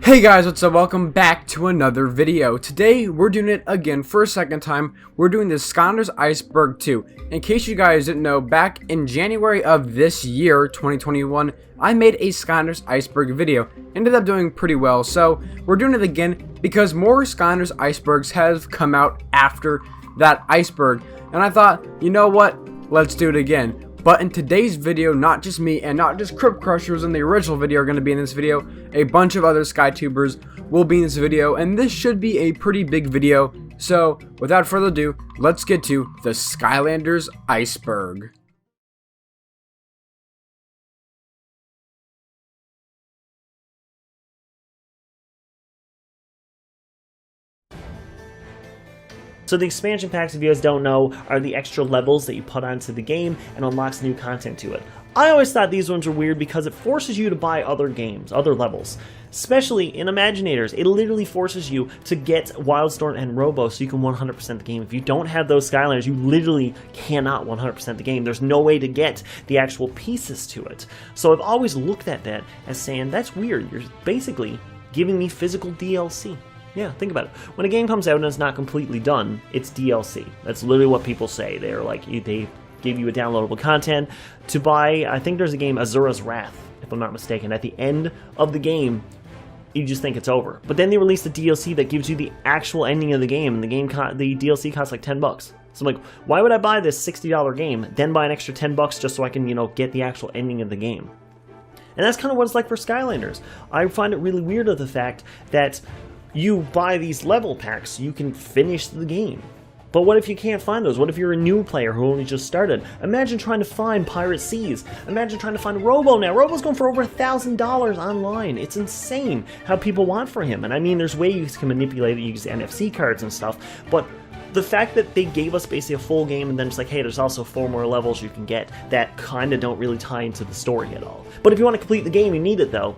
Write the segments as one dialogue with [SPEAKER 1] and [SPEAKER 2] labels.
[SPEAKER 1] Hey guys, what's up? Welcome back to another video. Today, we're doing it again for a second time. We're doing the Skylanders Iceberg 2. In case you guys didn't know, back in January of this year, 2021, I made a Skylanders Iceberg video. Ended up doing pretty well, so we're doing it again because more Skylanders Icebergs have come out after that iceberg. And I thought, you know what? Let's do it again. But in today's video, not just me and not just Krypt Krusher in the original video are going to be in this video. A bunch of other SkyTubers will be in this video, and this should be a pretty big video. So, without further ado, let's get to the Skylanders Iceberg.
[SPEAKER 2] So the expansion packs, if you guys don't know, are the extra levels that you put onto the game and unlocks new content to it. I always thought these ones were weird because it forces you to buy other games, other levels. Especially in Imaginators, it literally forces you to get Wildstorm and Robo so you can 100% the game. If you don't have those Skylanders, you literally cannot 100% the game. There's no way to get the actual pieces to it. So I've always looked at that as saying, that's weird. You're basically giving me physical DLC. Yeah, think about it. When a game comes out and it's not completely done, it's DLC. That's literally what people say. They're like, they give you a downloadable content to buy. I think there's a game, Azura's Wrath, if I'm not mistaken. At the end of the game, you just think it's over. But then they release the DLC that gives you the actual ending of the game, and the DLC costs like $10. So I'm like, why would I buy this $60 game, then buy an extra $10 just so I can, get the actual ending of the game? And that's kind of what it's like for Skylanders. I find it really weird of the fact that you buy these level packs so you can finish the game. But what if you can't find those? What if you're a new player who only just started? Imagine trying to find Pirate Seas. Imagine trying to find Robo now. Robo's going for over $1,000 online. It's insane how people want for him. And I mean, there's ways you can manipulate it, use NFC cards and stuff, but the fact that they gave us basically a full game and then it's like, hey, there's also 4 more levels you can get that kind of don't really tie into the story at all. But if you want to complete the game, you need it though.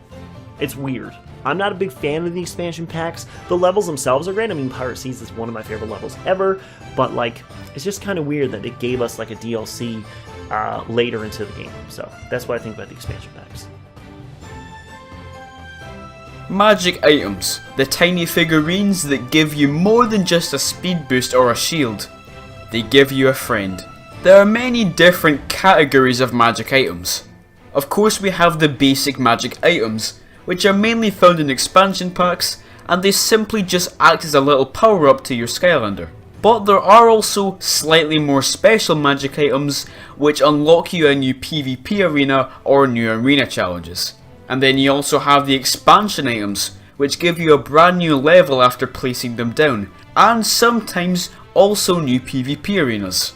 [SPEAKER 2] It's weird. I'm not a big fan of the expansion packs. The levels themselves are great. I mean, Pirate Seas is one of my favorite levels ever, but like, it's just kind of weird that it gave us like a DLC later into the game. So that's what I think about the expansion packs.
[SPEAKER 3] Magic items, the tiny figurines that give you more than just a speed boost or a shield. They give you a friend. There are many different categories of magic items. Of course, we have the basic magic items, which are mainly found in expansion packs, and they simply just act as a little power up to your Skylander. But there are also slightly more special magic items which unlock you a new PvP arena or new arena challenges. And then you also have the expansion items, which give you a brand new level after placing them down, and sometimes also new PvP arenas.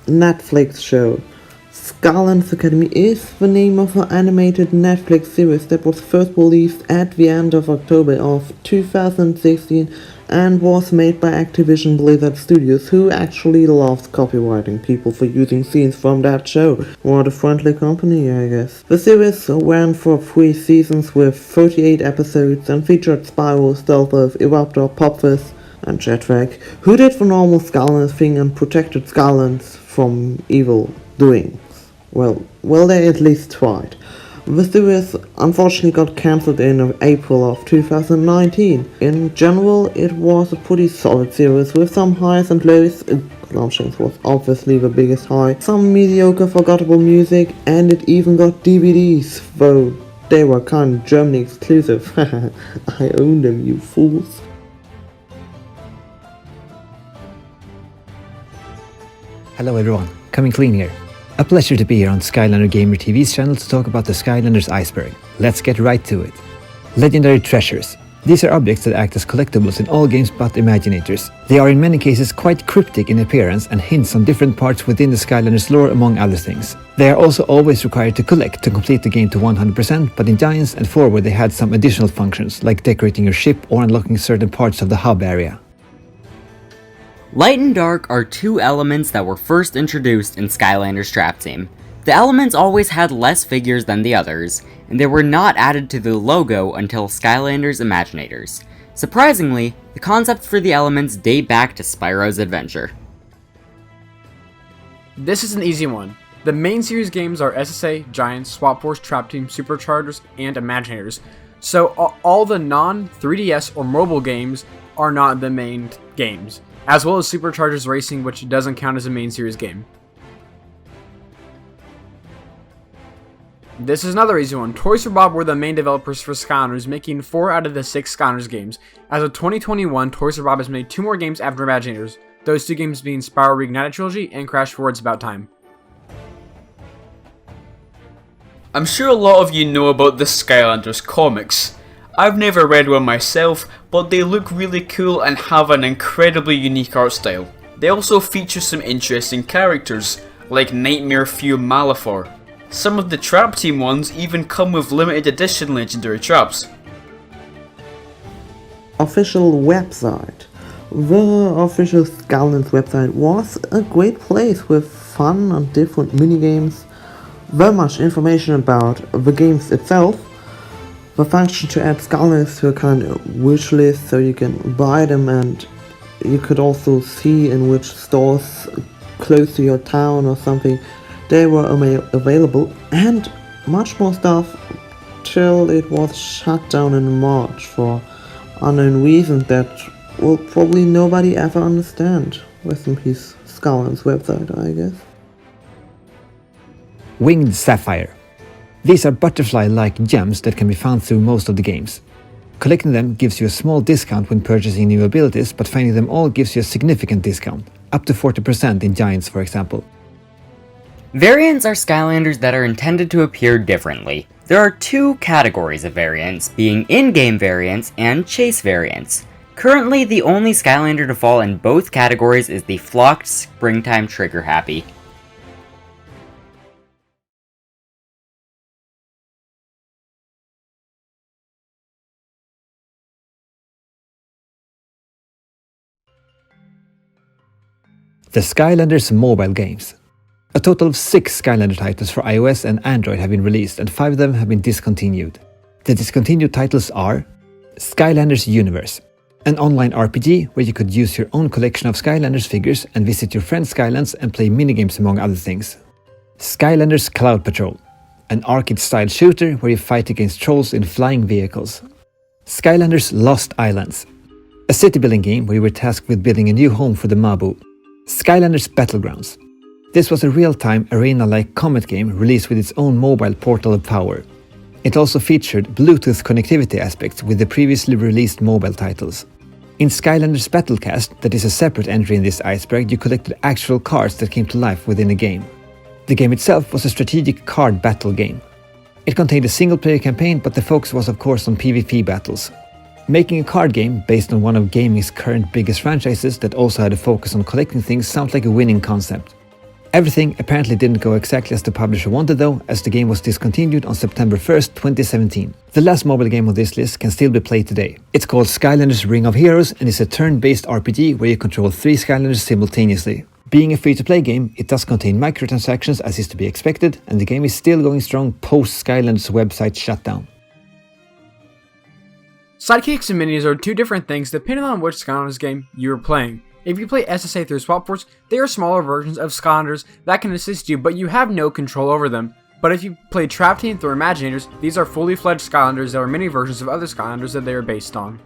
[SPEAKER 4] Netflix show. Skylanders Academy is the name of an animated Netflix series that was first released at the end of October of 2016 and was made by Activision Blizzard Studios, who actually loves copyrighting people for using scenes from that show. What a friendly company, I guess. The series ran for 3 seasons with 38 episodes and featured Spyro, Stealthers, Eruptor, Popfizz, and Jetpack, who did the normal Skylanders thing and protected Skylanders from evil doing. Well, they at least tried. The series unfortunately got cancelled in April of 2019. In general, it was a pretty solid series with some highs and lows. Glum Shanks was obviously the biggest high, some mediocre forgettable music, and it even got DVDs, though they were kind of Germany exclusive. I own them, you fools.
[SPEAKER 5] Hello everyone, Coming Clean here. A pleasure to be here on Skylander Gamer TV's channel to talk about the Skylanders Iceberg. Let's get right to it. Legendary treasures. These are objects that act as collectibles in all games but Imaginators. They are in many cases quite cryptic in appearance and hints on different parts within the Skylanders lore among other things. They are also always required to collect to complete the game to 100%, but in Giants and Forward they had some additional functions like decorating your ship or unlocking certain parts of the hub area.
[SPEAKER 6] Light and Dark are 2 elements that were first introduced in Skylanders Trap Team. The elements always had less figures than the others, and they were not added to the logo until Skylanders Imaginators. Surprisingly, the concepts for the elements date back to Spyro's adventure.
[SPEAKER 1] This is an easy one. The main series games are SSA, Giants, Swap Force, Trap Team, Superchargers, and Imaginators. So all the non-3DS or mobile games are not the main games, as well as Superchargers Racing, which doesn't count as a main series game. This is another easy one. Toys for Bob were the main developers for Skylanders, making 4 out of the 6 Skylanders games. As of 2021, Toys for Bob has made 2 more games after Imagineers, those 2 games being Spyro Igknight Trilogy and Crash 4 It's About Time.
[SPEAKER 3] I'm sure a lot of you know about the Skylanders comics. I've never read one myself, but they look really cool and have an incredibly unique art style. They also feature some interesting characters, like Nightmare Fuel Malefor. Some of the Trap Team ones even come with limited edition legendary traps.
[SPEAKER 4] Official website. The official Skylanders website was a great place with fun and different minigames, very much information about the games itself, the function to add Skylanders to a kind of wish list so you can buy them, and you could also see in which stores close to your town or something they were available, and much more stuff till it was shut down in March for unknown reasons that will probably nobody ever understand. Rest in peace, Skylanders website, I guess.
[SPEAKER 5] Winged Sapphire. These are butterfly-like gems that can be found through most of the games. Collecting them gives you a small discount when purchasing new abilities, but finding them all gives you a significant discount, up to 40% in Giants for example.
[SPEAKER 6] Variants are Skylanders that are intended to appear differently. There are 2 categories of variants, being in-game variants and chase variants. Currently, the only Skylander to fall in both categories is the flocked Springtime Trigger Happy.
[SPEAKER 5] The Skylanders mobile games. A total of 6 Skylander titles for iOS and Android have been released, and 5 of them have been discontinued. The discontinued titles are Skylanders Universe, an online RPG where you could use your own collection of Skylanders figures and visit your friends' Skylands and play minigames among other things. Skylanders Cloud Patrol, an arcade-style shooter where you fight against trolls in flying vehicles. Skylanders Lost Islands, a city-building game where you were tasked with building a new home for the Mabu. Skylanders Battlegrounds. This was a real-time arena-like combat game released with its own mobile portal of power. It also featured Bluetooth connectivity aspects with the previously released mobile titles. In Skylanders Battlecast, that is a separate entry in this iceberg, you collected actual cards that came to life within a game. The game itself was a strategic card battle game. It contained a single-player campaign, but the focus was of course on PvP battles. Making a card game based on one of gaming's current biggest franchises that also had a focus on collecting things sounds like a winning concept. Everything apparently didn't go exactly as the publisher wanted though, as the game was discontinued on September 1st, 2017. The last mobile game on this list can still be played today. It's called Skylanders Ring of Heroes and is a turn-based RPG where you control 3 Skylanders simultaneously. Being a free-to-play game, it does contain microtransactions as is to be expected, and the game is still going strong post-Skylanders website shutdown.
[SPEAKER 1] Sidekicks and minis are 2 different things depending on which Skylanders game you are playing. If you play SSA through Swap Force, they are smaller versions of Skylanders that can assist you, but you have no control over them. But if you play Trap Team through Imagineers, these are fully fledged Skylanders that are mini versions of other Skylanders that they are based on.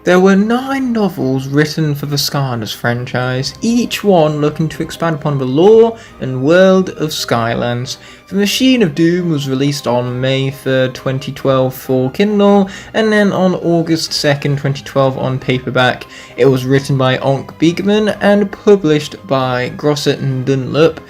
[SPEAKER 7] There were 9 novels written for the Skylanders franchise, each one looking to expand upon the lore and world of Skylands. The Machine of Doom was released on May 3rd, 2012 for Kindle, and then on August 2nd, 2012 on paperback. It was written by Onk Beekman and published by Grosset and Dunlop.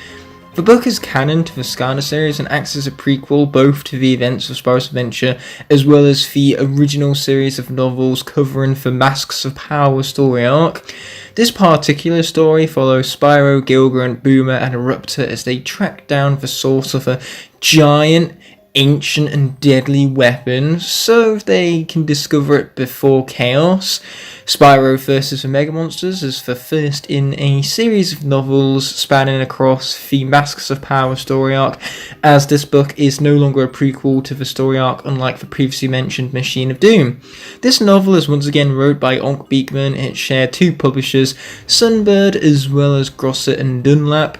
[SPEAKER 7] The book is canon to the Skylanders series and acts as a prequel both to the events of Spyro's adventure as well as the original series of novels covering the Masks of Power story arc. This particular story follows Spyro, Gilgan, Boomer and Eruptor as they track down the source of a giant, ancient and deadly weapon so they can discover it before chaos. Spyro vs. the Mega Monsters is the first in a series of novels spanning across the Masks of Power story arc, as this book is no longer a prequel to the story arc unlike the previously mentioned Machine of Doom. This novel is once again wrote by Onk Beekman. It shared 2 publishers, Sunbird as well as Grosset and Dunlap,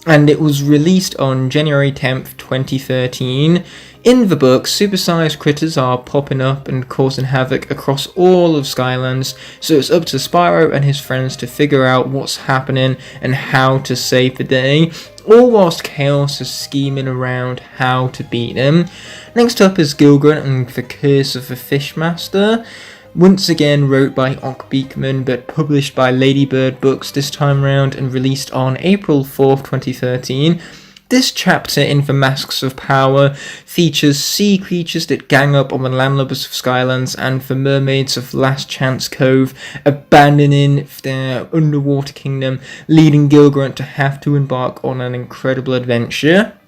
[SPEAKER 7] and it was released on January 10th, 2013. In the book, supersized critters are popping up and causing havoc across all of Skylands, so it's up to Spyro and his friends to figure out what's happening and how to save the day, all whilst Chaos is scheming around how to beat him. Next up is Gilgan and the Curse of the Fishmaster, once again wrote by Ock Beekman but published by Ladybird Books this time round and released on April 4th, 2013. This chapter in The Masks of Power features sea creatures that gang up on the landlubbers of Skylands and the mermaids of Last Chance Cove, abandoning their underwater kingdom, leading Gilgan to have to embark on an incredible adventure.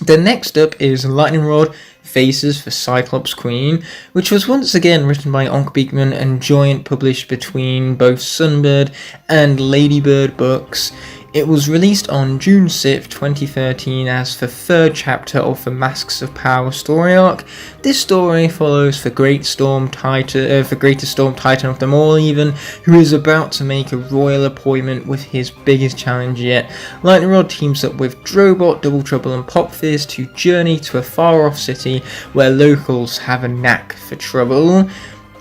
[SPEAKER 7] The next up is Lightning Rod Faces for Cyclops Queen, which was once again written by Ock Beekman and joint published between both Sunbird and Ladybird Books. It was released on June 6th, 2013 as the third chapter of the Masks of Power story arc. This story follows the greatest storm titan of them all even, who is about to make a royal appointment with his biggest challenge yet. Lightning Rod teams up with Drobot, Double Trouble and Pop Fizz to journey to a far off city where locals have a knack for trouble.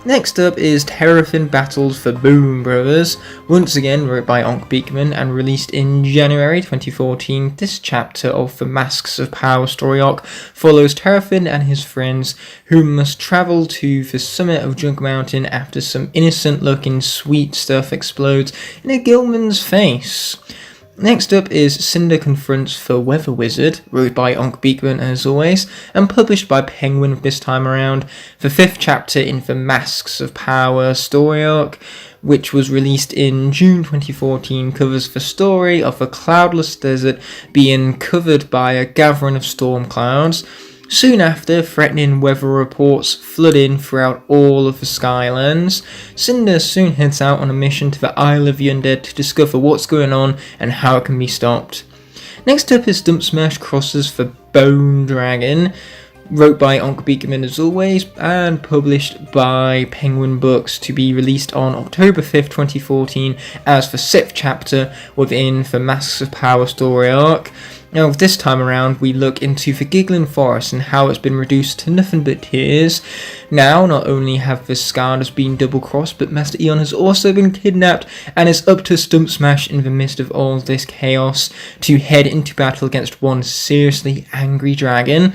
[SPEAKER 7] Next up is Terrafin Battles for Boom Brothers, once again wrote by Ock Beekman and released in January 2014. This chapter of the Masks of Power story arc follows Terrafin and his friends who must travel to the summit of Junk Mountain after some innocent looking sweet stuff explodes in a Gilman's face. Next up is Cinder Confronts the Weather Wizard, wrote by Ock Beekman as always, and published by Penguin this time around. The fifth chapter in the Masks of Power story arc, which was released in June 2014, covers the story of a cloudless desert being covered by a gathering of storm clouds. Soon after, threatening weather reports flood in throughout all of the Skylands. Cinder soon heads out on a mission to the Isle of the Undead to discover what's going on and how it can be stopped. Next up is Dump Smash Crosses the Bone Dragon, wrote by Ock Beekman as always, and published by Penguin Books to be released on October 5th, 2014 as the sixth chapter within the Masks of Power story arc. Now, this time around, we look into the Giggling Forest and how it's been reduced to nothing but tears. Now, not only have the Skylanders been double-crossed, but Master Eon has also been kidnapped, and it's up to Stump Smash in the midst of all this chaos to head into battle against one seriously angry dragon.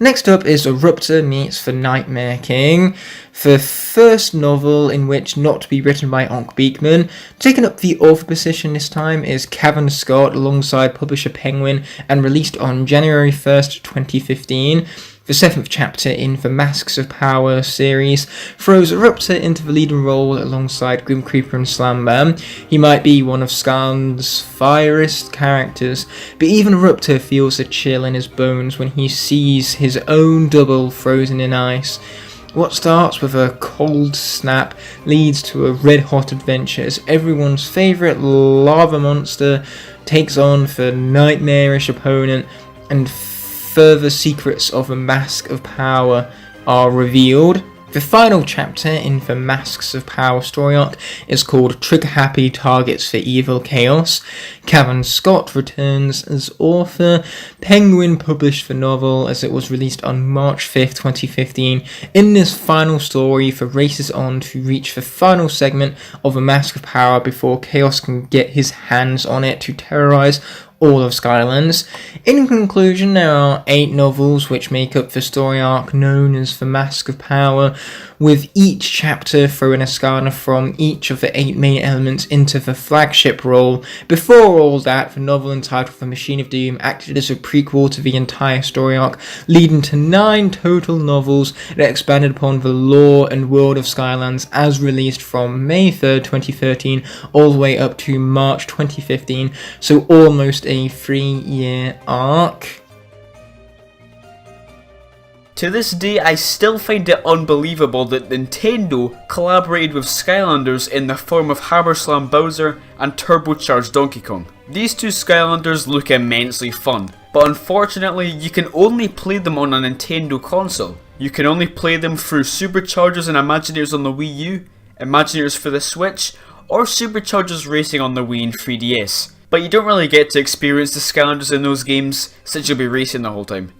[SPEAKER 7] Next up is Eruptor meets the Nightmare King, the first novel in which not to be written by Ock Beekman. Taking up the author position this time is Cavan Scott alongside publisher Penguin and released on January 1st, 2015. The seventh chapter in the Masks of Power series throws Eruptor into the leading role alongside Grim Creeper and Slambam. He might be one of Skylanders' fiercest characters, but even Eruptor feels a chill in his bones when he sees his own double frozen in ice. What starts with a cold snap leads to a red-hot adventure as everyone's favourite lava monster takes on the nightmarish opponent, and further secrets of the Mask of Power are revealed. The final chapter in the Masks of Power story arc is called Trigger Happy Targets for Evil Chaos. Cavan Scott returns as author. Penguin published the novel as it was released on March 5th, 2015. In this final story, the race is on to reach the final segment of the Mask of Power before Chaos can get his hands on it to terrorize all of Skylands. In conclusion, there are 8 novels which make up the story arc known as the Mask of Power, with each chapter throwing a Skylander from each of the 8 main elements into the flagship role. Before all that, the novel entitled The Machine of Doom acted as a prequel to the entire story arc, leading to 9 total novels that expanded upon the lore and world of Skylands as released from May 3rd, 2013 all the way up to March 2015, so almost a 3-year arc.
[SPEAKER 3] To this day, I still find it unbelievable that Nintendo collaborated with Skylanders in the form of Hammerslam Bowser and Turbocharged Donkey Kong. These two Skylanders look immensely fun, but unfortunately you can only play them on a Nintendo console. You can only play them through Superchargers and Imagineers on the Wii U, Imagineers for the Switch, or Superchargers Racing on the Wii and 3DS. But you don't really get to experience the Skylanders in those games, since you'll be racing the whole time.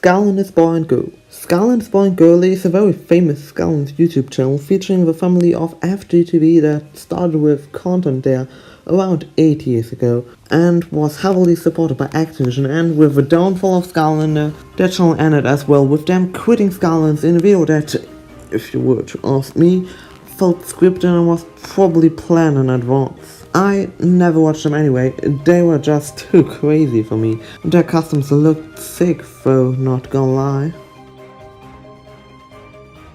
[SPEAKER 4] Skylanders Boy and Girl. Skylanders Boy and Girl is a very famous Skylanders YouTube channel featuring the family of FGTV that started with content there around 8 years ago and was heavily supported by Activision, and with the downfall of Skylander, that channel ended as well, with them quitting Skylanders in a video that, if you were to ask me, felt scripted and was probably planned in advance. I never watched them anyway, they were just too crazy for me. Their customs looked sick though, not gonna lie.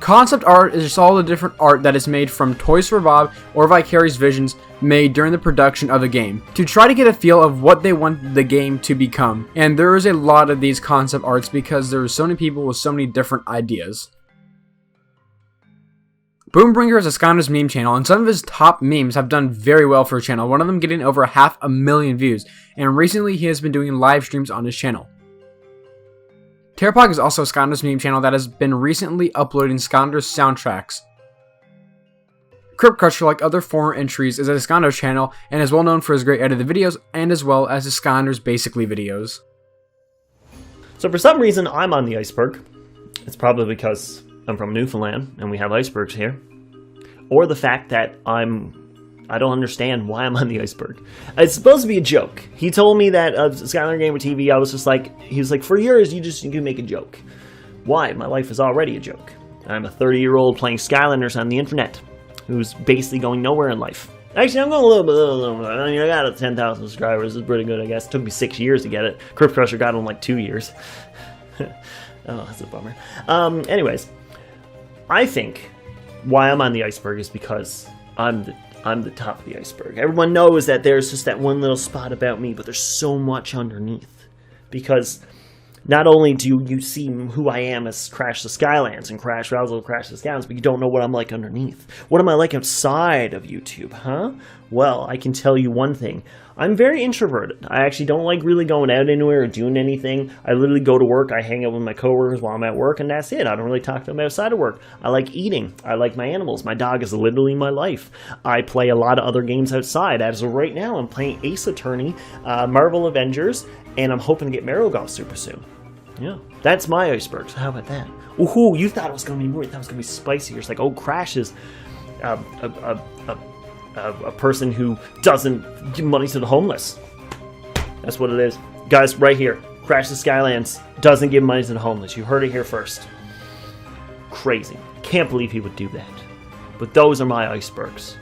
[SPEAKER 1] Concept art is just all the different art that is made from Toys for Bob or vicarious visions made during the production of a game, to try to get a feel of what they want the game to become. And there is a lot of these concept arts because there are so many people with so many different ideas. Boombringer is a Skylanders meme channel, and some of his top memes have done very well for his channel, one of them getting over 500,000 views, and recently he has been doing live streams on his channel. Terrafin is also a Skylanders meme channel that has been recently uploading Skylanders soundtracks. Krypt Krusher, like other former entries, is a Skylanders channel and is well known for his great edited videos and as well as his Skylanders Basically videos.
[SPEAKER 2] So for some reason, I'm on the iceberg. It's probably because I'm from Newfoundland and we have icebergs here. Or the fact that I don't understand why I'm on the iceberg. It's supposed to be a joke. He told me that Skylander Gamer TV, I was just like, he was like, for years you can make a joke. Why? My life is already a joke. I'm a 30-year-old playing Skylanders on the internet who's basically going nowhere in life. Actually, I'm going a little bit. I mean, I got 10,000 subscribers. It's pretty good, I guess. It took me 6 years to get it. Krypt Krusher got it in like 2 years. Oh, that's a bummer. Anyways, I think why I'm on the iceberg is because I'm the top of the iceberg. Everyone knows that there's just that one little spot about me, but there's so much underneath. Because not only do you see who I am as CrashTheSkylands and CrashTheSkylands, but you don't know what I'm like underneath. What am I like outside of YouTube, huh? Well, I can tell you one thing. I'm very introverted. I actually don't like really going out anywhere or doing anything. I literally go to work, I hang out with my coworkers while I'm at work, and that's it. I don't really talk to them outside of work. I like eating. I like my animals. My dog is literally my life. I play a lot of other games outside. As of right now, I'm playing Ace Attorney, Marvel Avengers, and I'm hoping to get Mario Golf super soon. Yeah, that's my iceberg. So how about that? Ooh, you thought it was going to be more. You thought it was going to be spicier. It's like, oh, Crash is a person who doesn't give money to the homeless. That's what it is. Guys, right here. CrashTheSkylands doesn't give money to the homeless. You heard it here first. Crazy. Can't believe he would do that. But those are my icebergs.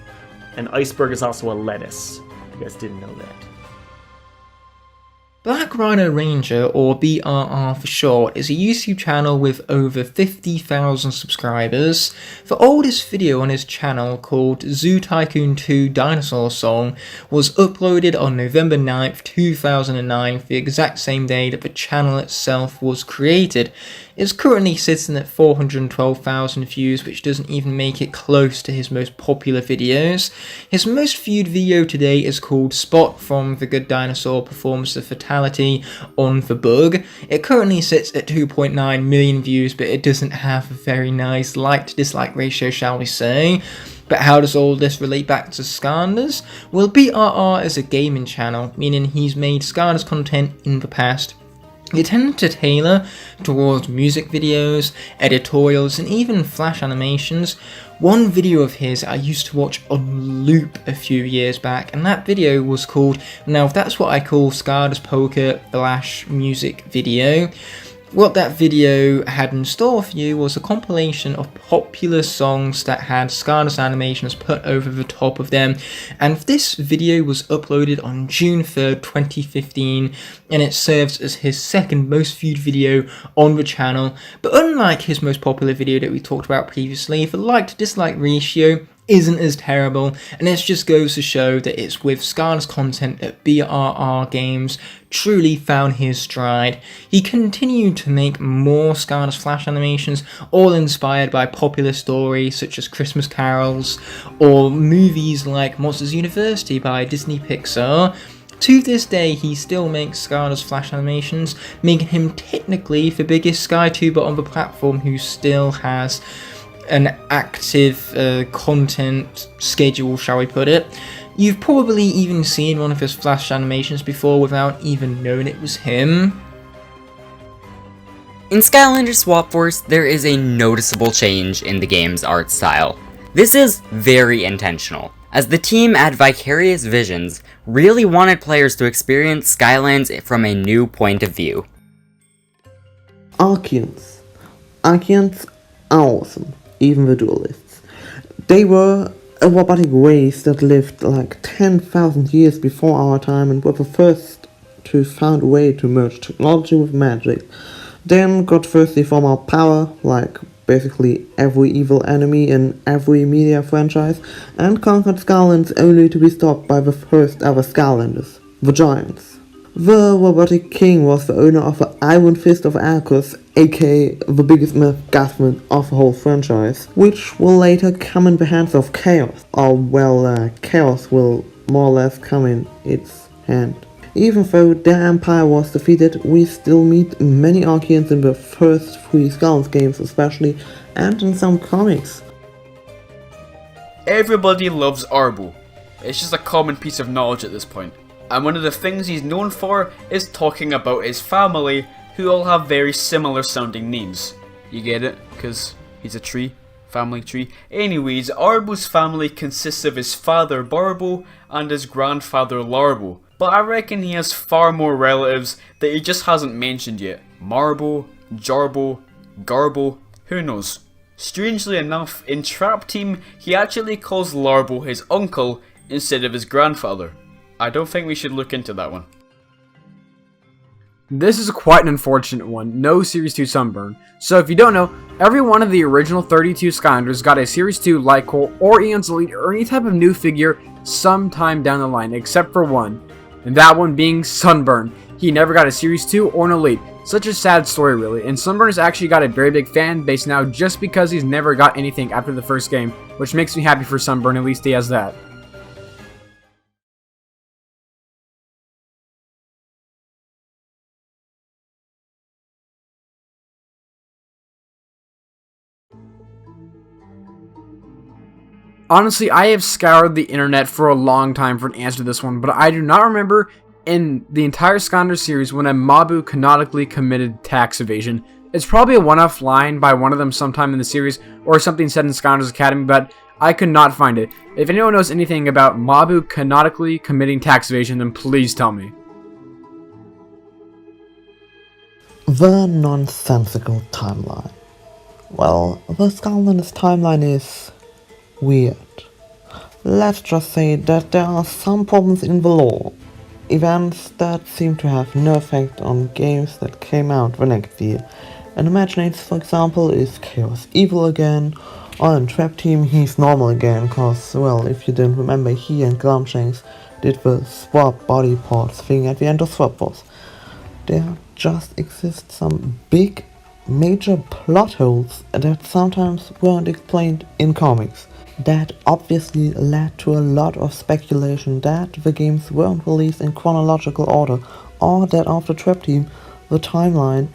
[SPEAKER 2] An iceberg is also a lettuce. You guys didn't know that.
[SPEAKER 7] Black Rhino Ranger, or BRR for short, is a YouTube channel with over 50,000 subscribers. The oldest video on his channel, called Zoo Tycoon 2 Dinosaur Song, was uploaded on November 9th, 2009, the exact same day that the channel itself was created. It's currently sitting at 412,000 views, which doesn't even make it close to his most popular videos. His most viewed video today is called Spot from The Good Dinosaur Performs the Fatality on the Bug. It currently sits at 2.9 million views, but it doesn't have a very nice like-to-dislike ratio, shall we say. But how does all this relate back to Skylanders? Well, BRR is a gaming channel, meaning he's made Skylanders content in the past. They tend to tailor towards music videos, editorials, and even flash animations. One video of his I used to watch on loop a few years back, and that video was called, now that's what I call Skylanders Poker Flash Music Video. What that video had in store for you was a compilation of popular songs that had Skylanders animations put over the top of them, and this video was uploaded on June 3rd, 2015, and it serves as his second most viewed video on the channel. But unlike his most popular video that we talked about previously, the like to dislike ratio isn't as terrible, and this just goes to show that it's with Skylanders content that BRR Games truly found his stride. He continued to make more Skylanders Flash animations, all inspired by popular stories such as Christmas carols, or movies like Monsters University by Disney Pixar. To this day, he still makes Skylanders Flash animations, making him technically the biggest SkyTuber on the platform who still has an active content schedule, shall we put it. You've probably even seen one of his Flash animations before without even knowing it was him.
[SPEAKER 6] In Skylanders Swap Force, there is a noticeable change in the game's art style. This is very intentional, as the team at Vicarious Visions really wanted players to experience Skylands from a new point of view.
[SPEAKER 4] Archeans. Archeans are awesome, even the duelists. They were a robotic race that lived like 10,000 years before our time and were the first to find a way to merge technology with magic. Then got thirsty for more power, like basically every evil enemy in every media franchise, and conquered Skylands only to be stopped by the first ever Skylanders, the Giants. The robotic king was the owner of the Iron Fist of Arcus, aka the biggest MacGuffin of the whole franchise, which will later come in the hands of Chaos, or well, Chaos will more or less come in its hand. Even though their empire was defeated, we still meet many Archeans in the first 3 Skylanders games especially, and in some comics.
[SPEAKER 3] Everybody loves Arbo. It's just a common piece of knowledge at this point. And one of the things he's known for is talking about his family, who all have very similar sounding names. You get it? Because he's a tree. Family tree. Anyways, Arbo's family consists of his father Barbo and his grandfather Larbo. But I reckon he has far more relatives that he just hasn't mentioned yet. Marbo, Jarbo, Garbo, who knows? Strangely enough, in Trap Team, he actually calls Larbo his uncle instead of his grandfather. I don't think we should look into that one.
[SPEAKER 1] This is quite an unfortunate one, no Series 2 Sunburn. So if you don't know, every one of the original 32 Skylanders got a Series 2 Light Coal or Eon's Elite or any type of new figure sometime down the line, except for one. And that one being Sunburn. He never got a Series 2 or an Elite. Such a sad story really, and Sunburn has actually got a very big fan base now just because he's never got anything after the first game, which makes me happy for Sunburn, at least he has that. Honestly, I have scoured the internet for a long time for an answer to this one, but I do not remember in the entire Skylanders series when a Mabu canonically committed tax evasion. It's probably a one-off line by one of them sometime in the series, or something said in Skylanders Academy, but I could not find it. If anyone knows anything about Mabu canonically committing tax evasion, then please tell me.
[SPEAKER 4] The Nonsensical Timeline. Well, the Skylanders timeline is weird. Let's just say that there are some problems in the lore. Events that seem to have no effect on games that came out the next year. In Imaginates, for example, is Chaos evil again, or in Trap Team he's normal again, cause, well, if you didn't remember, he and Glum Shanks did the swap body parts thing at the end of Swap Force. There just exist some big, major plot holes that sometimes weren't explained in comics. That obviously led to a lot of speculation that the games weren't released in chronological order, or that after Trap Team, the timeline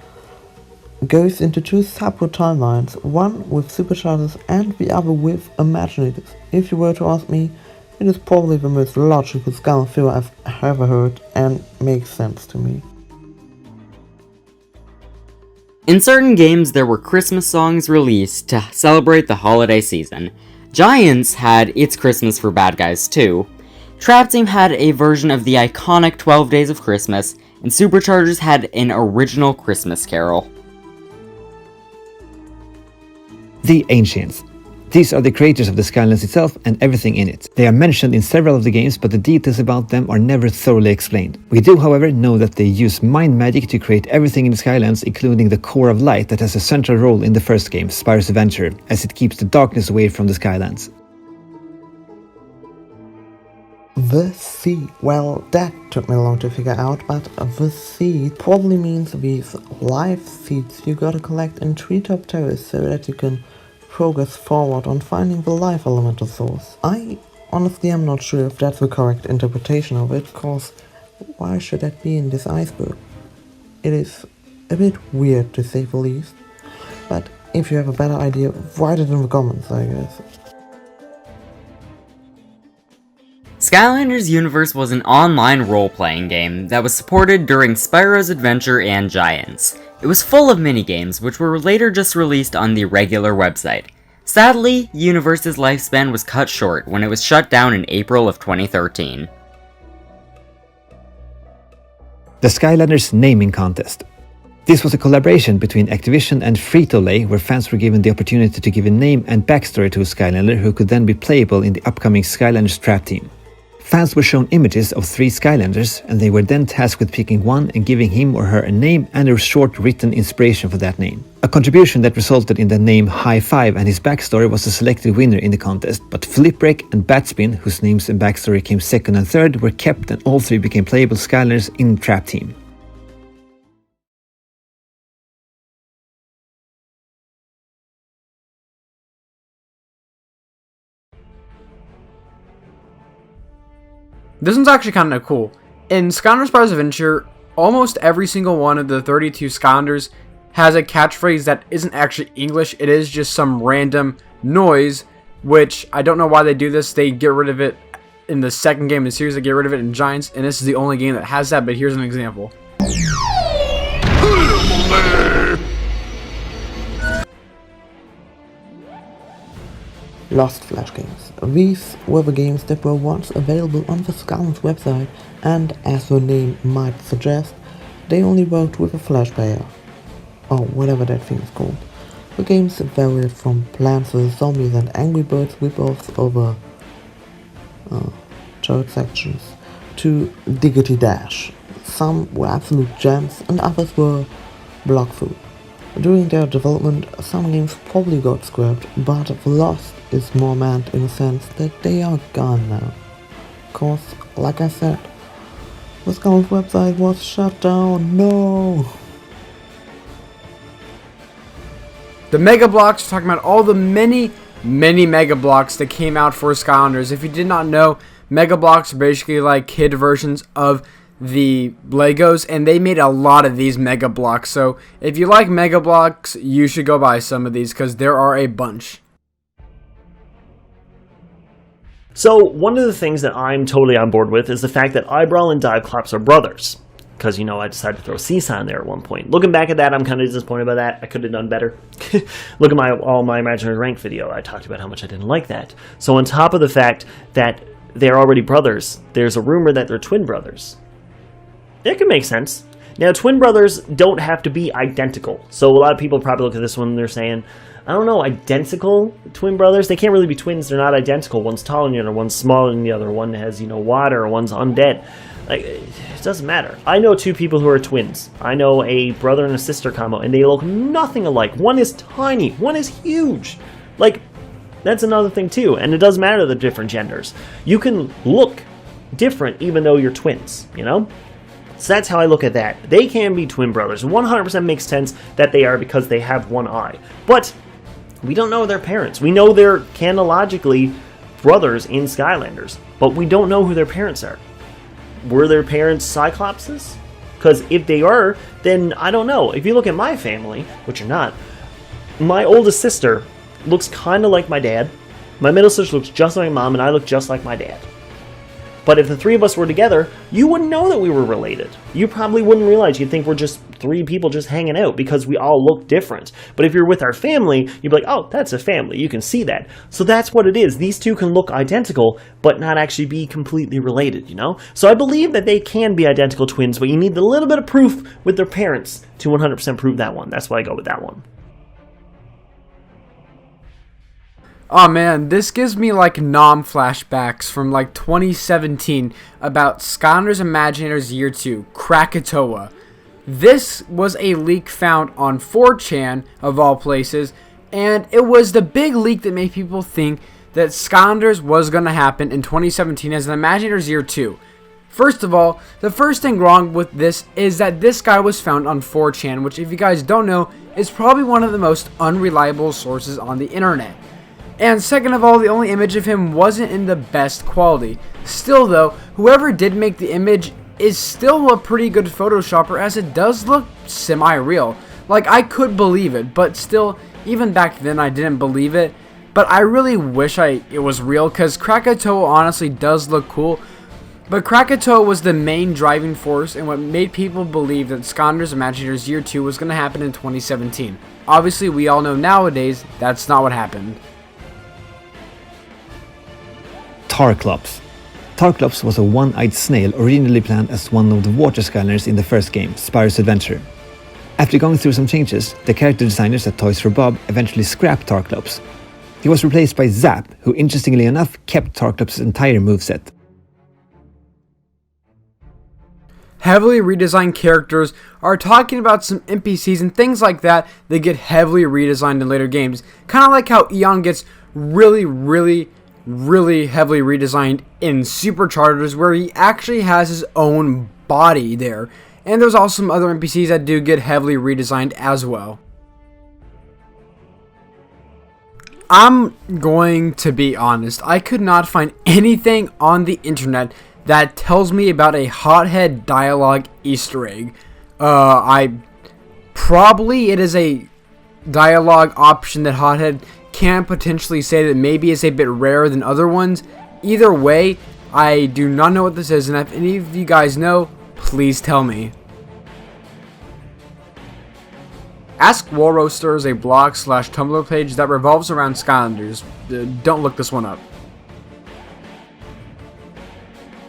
[SPEAKER 4] goes into 2 separate timelines, one with superchargers and the other with Imaginators. If you were to ask me, it is probably the most logical Skylanders theory I've ever heard, and makes sense to me.
[SPEAKER 6] In certain games, there were Christmas songs released to celebrate the holiday season. Giants had It's Christmas for Bad Guys too. Trap Team had a version of the iconic 12 Days of Christmas, and Superchargers had an original Christmas carol.
[SPEAKER 5] The Ancients. These are the creators of the Skylands itself and everything in it. They are mentioned in several of the games, but the details about them are never thoroughly explained. We do, however, know that they use mind magic to create everything in the Skylands, including the Core of Light that has a central role in the first game, Spyro's Adventure, as it keeps the darkness away from the Skylands.
[SPEAKER 4] The Seed. Well, that took me long to figure out, but the Seed probably means these life seeds you gotta collect in treetop terrace so that you can progress forward on finding the life elemental source. I honestly am not sure if that's the correct interpretation of it, cause why should that be in this iceberg? It is a bit weird to say the least, but if you have a better idea, write it in the comments, I guess.
[SPEAKER 6] Skylanders Universe was an online role-playing game that was supported during Spyro's Adventure and Giants. It was full of minigames, which were later just released on the regular website. Sadly, Universe's lifespan was cut short when it was shut down in April of 2013.
[SPEAKER 5] The Skylanders Naming Contest. This was a collaboration between Activision and Frito-Lay, where fans were given the opportunity to give a name and backstory to a Skylander who could then be playable in the upcoming Skylanders Trap Team. Fans were shown images of 3 Skylanders, and they were then tasked with picking one and giving him or her a name and a short written inspiration for that name. A contribution that resulted in the name High Five and his backstory was the selected winner in the contest, but Flipwreck and Batspin, whose names and backstory came second and third, were kept, and all 3 became playable Skylanders in the Trap Team.
[SPEAKER 1] This one's actually kind of cool. In Skylanders Spyro's Adventure, almost every single one of the 32 Skylanders has a catchphrase that isn't actually English. It is just some random noise, which I don't know why they do this. They get rid of it in the second game in the series. They get rid of it in Giants, and this is the only game that has that, but here's an example.
[SPEAKER 4] Lost Flash games. These were the games that were once available on the Skylanders website, and as the name might suggest, they only worked with a Flash player, or whatever that thing is called. The games varied from Plants vs. Zombies and Angry Birds rip-offs over turret sections to Diggity Dash. Some were absolute gems and others were block food. During their development, some games probably got scrapped, but the Lost is more meant in the sense that they are gone now. Cause, like I said, the Skylanders website was shut down. No!
[SPEAKER 1] The Mega Blocks, talking about all the many Mega Blocks that came out for Skylanders. If you did not know, Mega Blocks are basically like kid versions of the Legos, and they made a lot of these Mega Blocks. So if you like Mega Blocks, you should go buy some of these because there are a bunch.
[SPEAKER 2] So one of the things that I'm totally on board with is the fact that Eyebrow and Diveclops are brothers. Because, you know, I decided to throw Seesaw in there at one point. Looking back at that, I'm kind of disappointed by that. I could have done better. Look at my Imaginary Rank video. I talked about how much I didn't like that. So on top of the fact that they're already brothers, there's a rumor that they're twin brothers. It could make sense. Now, twin brothers don't have to be identical. So a lot of people probably look at this one and they're saying, I don't know, identical twin brothers? They can't really be twins. They're not identical. One's taller than the other, one's smaller than the other, one has, you know, water, one's undead. Like, it doesn't matter. I know 2 people who are twins. I know a brother and a sister combo, and they look nothing alike. One is tiny, one is huge. Like, that's another thing too. And it doesn't matter the different genders. You can look different even though you're twins, you know? So that's how I look at that. They can be twin brothers. 100% makes sense that they are because they have one eye. But we don't know their parents. We know they're canonically brothers in Skylanders, but we don't know who their parents are. Were their parents Cyclopses? Because if they are, then I don't know. If you look at my family, which are not, my oldest sister looks kind of like my dad. My middle sister looks just like my mom, and I look just like my dad. But if the 3 of us were together, you wouldn't know that we were related. You probably wouldn't realize. You'd think we're just 3 people just hanging out because we all look different. But if you're with our family, you'd be like, oh, that's a family. You can see that. So that's what it is. These 2 can look identical, but not actually be completely related, you know? So I believe that they can be identical twins, but you need a little bit of proof with their parents to 100% prove that one. That's why I go with that one.
[SPEAKER 1] Oh man, this gives me like flashbacks from like 2017 about Skylanders Imaginators Year 2, Krakatoa. This was a leak found on 4chan, of all places, and it was the big leak that made people think that Skylanders was going to happen in 2017 as an Imaginators Year 2. First of all, the first thing wrong with this is that this guy was found on 4chan, which if you guys don't know, is probably one of the most unreliable sources on the internet. And second of all, the only image of him wasn't in the best quality. Still though, whoever did make the image is still a pretty good Photoshopper, as it does look semi-real. Like, I could believe it, but still, even back then I didn't believe it. But I really wish it was real, because Krakatoa honestly does look cool. But Krakatoa was the main driving force and what made people believe that Skylanders Imagineers Year 2 was going to happen in 2017. Obviously, we all know nowadays that's not what happened.
[SPEAKER 5] Tarklops. Tarklops was a one-eyed snail originally planned as one of the water Skylanders in the first game, Spyro's Adventure. After going through some changes, the character designers at Toys for Bob eventually scrapped Tarklops. He was replaced by Zap, who interestingly enough kept Tarklops' entire moveset.
[SPEAKER 1] Heavily redesigned characters are talking about some NPCs and things like that that get heavily redesigned in later games. Kind of like how Eon gets really heavily redesigned in Superchargers, where he actually has his own body there. And there's also some other NPCs that do get heavily redesigned as well. I'm going to be honest, I could not find anything on the internet that tells me about a Hothead dialogue Easter egg. It is a dialogue option that Hothead can potentially say that maybe is a bit rarer than other ones. Either way, I do not know what this is, and if any of you guys know, please tell me. Ask War Roaster is a blog/Tumblr page that revolves around Skylanders. Don't look this one up.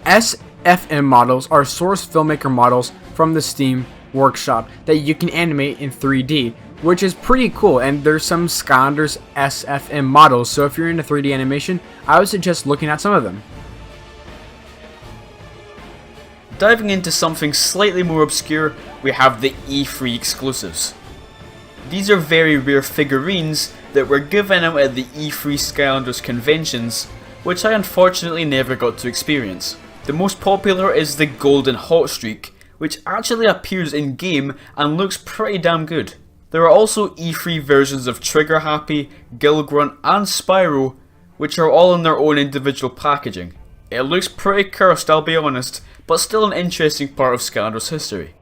[SPEAKER 1] SFM models are source filmmaker models from the Steam Workshop that you can animate in 3D, which is pretty cool, and there's some Skylanders SFM models, so if you're into 3D animation, I would suggest looking at some of them.
[SPEAKER 3] Diving into something slightly more obscure, we have the E3 exclusives. These are very rare figurines that were given out at the E3 Skylanders conventions, which I unfortunately never got to experience. The most popular is the Golden Hot Streak, which actually appears in game and looks pretty damn good. There are also E3 versions of Trigger Happy, Gilgan and Spyro, which are all in their own individual packaging. It looks pretty cursed, I'll be honest, but still an interesting part of Skylanders history.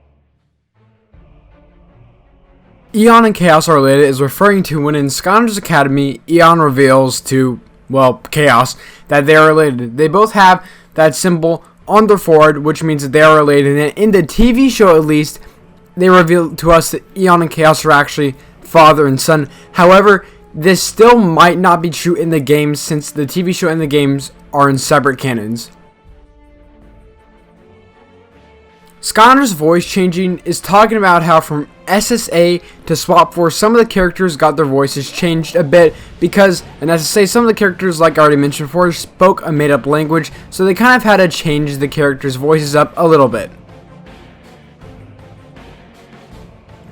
[SPEAKER 1] Eon and Chaos are related is referring to when in Skylanders Academy, Eon reveals to, well, Chaos, that they are related. They both have that symbol on their forehead, which means that they are related, and in the TV show at least, they reveal to us that Eon and Chaos are actually father and son. However, this still might not be true in the games, since the TV show and the games are in separate canons. Skylanders voice changing is talking about how from SSA to Swap Force, some of the characters got their voices changed a bit because in SSA some of the characters, like I already mentioned before, spoke a made up language, so they kind of had to change the characters' voices up a little bit.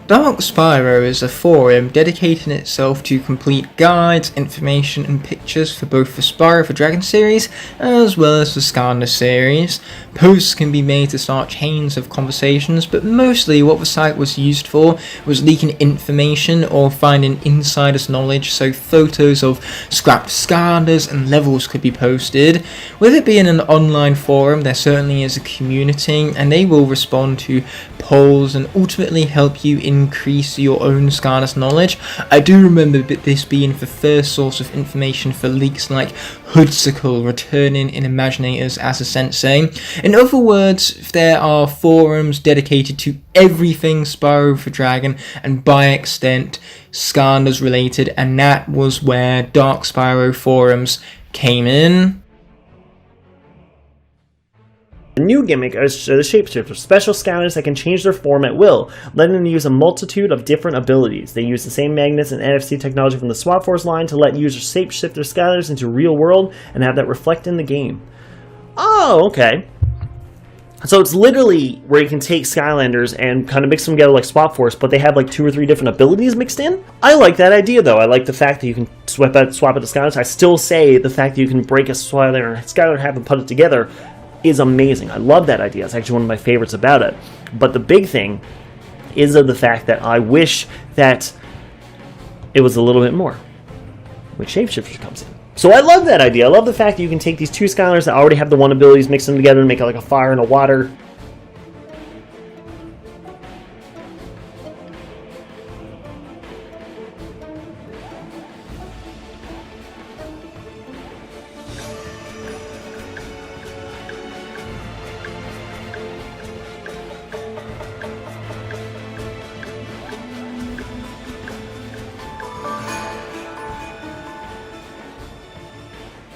[SPEAKER 7] Dark Spyro is a forum dedicating itself to complete guides, information and pictures for both the Spyro for Dragon series as well as the Skylanders series. Posts can be made to start chains of conversations, but mostly what the site was used for was leaking information or finding insiders' knowledge, so photos of scrapped Skylanders and levels could be posted. With it being an online forum, there certainly is a community and they will respond to polls and ultimately help you increase your own Skylanders knowledge. I do remember this being the first source of information for leaks like Hoodsicle returning in Imaginators as a sensei. In other words, there are forums dedicated to everything Spyro for Dragon and by extent Skylanders related, and that was where Dark Spyro forums came in.
[SPEAKER 2] The new gimmick is the Shapeshifter, special Skylanders that can change their form at will, letting them use a multitude of different abilities. They use the same magnets and NFC technology from the Swap Force line to let users shapeshift their Skylanders into real world and have that reflect in the game. Oh, okay. So it's literally where you can take Skylanders and kind of mix them together like Swap Force, but they have like 2 or 3 different abilities mixed in. I like that idea though. I like the fact that you can swap out the Skylanders. I still say the fact that you can break a Skylander and have them put it together is amazing. I love that idea. It's actually one of my favorites about it. But the big thing is of the fact that I wish that it was a little bit more, which Shapeshifters comes in. So I love that idea. I love the fact that you can take these 2 Skylanders that already have the one abilities, mix them together and make it like a fire and a water.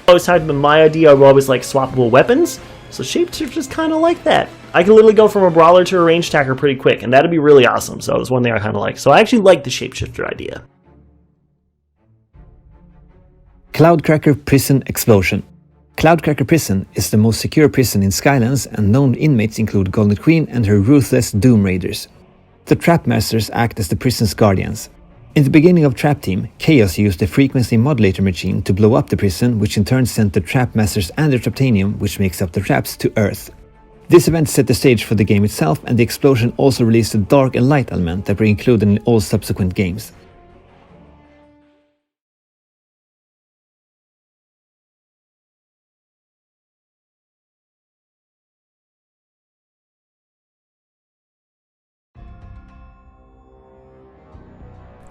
[SPEAKER 2] always talked about my idea of always like swappable weapons, so shapeshifters kind of like that. I can literally go from a brawler to a range attacker pretty quick, and that'd be really awesome. So it was one thing I kind of like. So I actually like the shapeshifter idea.
[SPEAKER 5] Cloudcracker Prison Explosion. Cloudcracker Prison is the most secure prison in Skylands, and known inmates include Golden Queen and her ruthless Doom Raiders. The Trapmasters act as the prison's guardians. In the beginning of Trap Team, Chaos used the frequency modulator machine to blow up the prison, which in turn sent the Trapmasters and their Traptanium, which makes up the traps, to Earth. This event set the stage for the game itself, and the explosion also released a dark and light element that were included in all subsequent games.